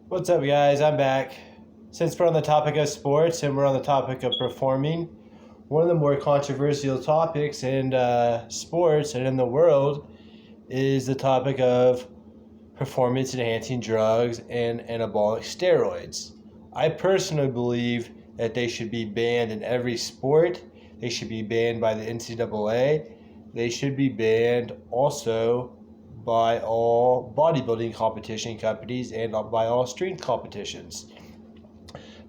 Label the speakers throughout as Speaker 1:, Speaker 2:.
Speaker 1: What's up, guys? I'm back. Since we're on the topic of sports and we're on the topic of performing, one of the more controversial topics in sports and in the world is the topic of performance enhancing drugs and anabolic steroids. I personally believe that they should be banned in every sport. They should be banned by the NCAA. They should be banned also by all bodybuilding competition companies and by all strength competitions.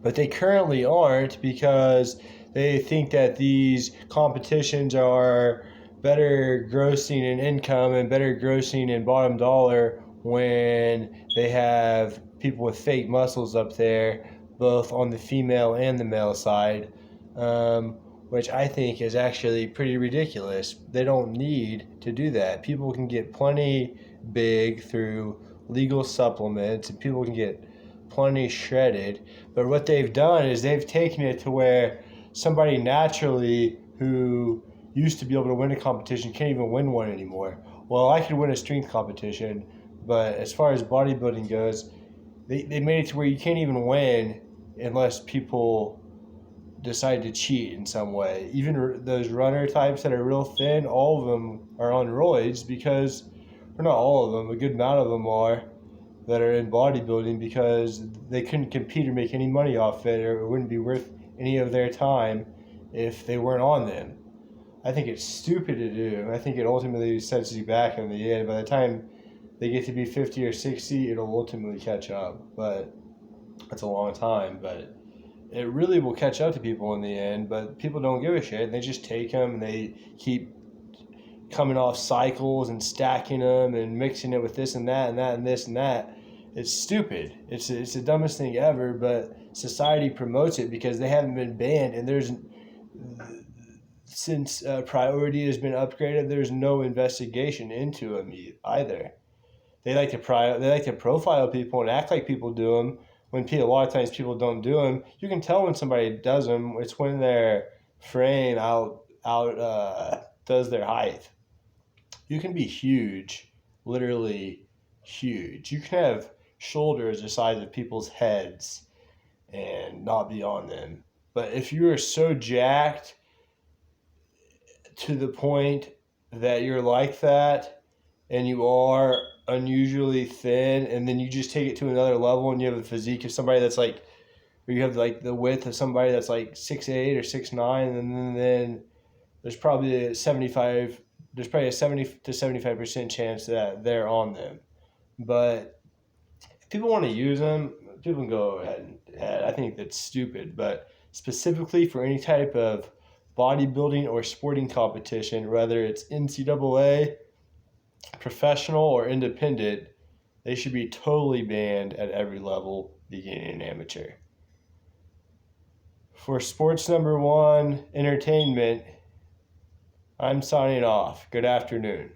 Speaker 1: But they currently aren't because they think that these competitions are better grossing in income and better grossing in bottom dollar when they have people with fake muscles up there, both on the female and the male side, which I think is actually pretty ridiculous. They don't need to do that. People can get plenty big through legal supplements, and people can get plenty shredded. But what they've done is they've taken it to where somebody naturally who used to be able to win a competition can't even win one anymore. Well, I could win a strength competition, but as far as bodybuilding goes, they made it to where you can't even win unless people decide to cheat in some way. Even those runner types that are real thin, all of them are on roids because, or not all of them, a good amount of them are, that are in bodybuilding because they couldn't compete or make any money off it, or it wouldn't be worth any of their time if they weren't on them. I think it's stupid to do. I think it ultimately sets you back in the end. By the time they get to be 50 or 60, it'll ultimately catch up. But that's a long time. But it really will catch up to people in the end. But people don't give a shit. They just take them and they keep coming off cycles and stacking them and mixing it with this and that and that and this and that. It's stupid. It's the dumbest thing ever, but society promotes it because they haven't been banned, and since priority has been upgraded, there's no investigation into them either. They like to profile people and act like people do them when a lot of times people don't do them. You can tell when somebody does them. It's when their frame does their height. You can be huge, literally huge. You can have shoulders the size of people's heads and not be on them. But if you are so jacked to the point that you're like that and you are unusually thin, and then you just take it to another level and you have a physique of somebody that's like, or you have like the width of somebody that's like 6'8" or 6'9", and then there's probably a 70 to 75% chance that they're on them. But if people want to use them, people can go ahead. I think that's stupid. But specifically for any type of bodybuilding or sporting competition, whether it's NCAA, professional, or independent, they should be totally banned at every level, beginning and amateur. For sports number one, entertainment, I'm signing off. Good afternoon.